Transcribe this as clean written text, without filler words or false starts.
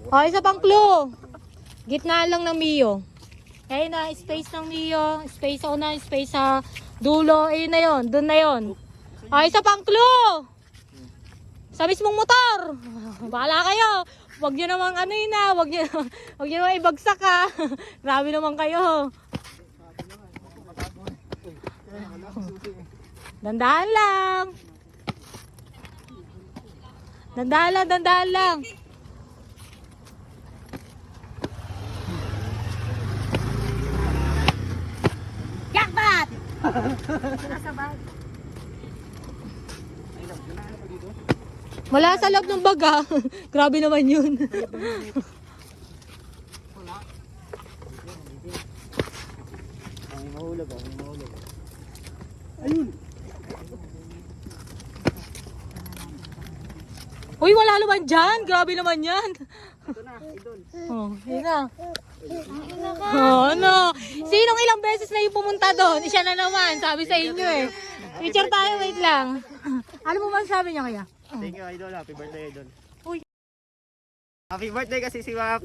O, isa pang clue. Gitna lang ng Mio. Ayun na, space ng Mio. Space sa una, space sa dulo. Ayun na yun, dun na yun. O, isa pang clue. Sa mismong motor. Bahala kayo. Huwag nyo namang ano yun na. Huwag nyo namang ibagsak ha. Grabe naman kayo. Dandahan lang. Dandahan lang, dandahan lang. Jackpot! Wala sa loob ng baga. Grabe naman yun. May mahulog, may mahulog. Ayun! Uy, wala naman dyan. Grabe naman yan. Ito na, idol. Oh, yun na. Oh, ano? Sinong ilang beses na yung pumunta doon? Siya na naman. Sabi sa inyo eh. Picture tayo, wait lang. Ano mo man sabi niya kaya? Thank you, idol. Happy birthday, idol. Uy. Happy birthday kasi si Waps.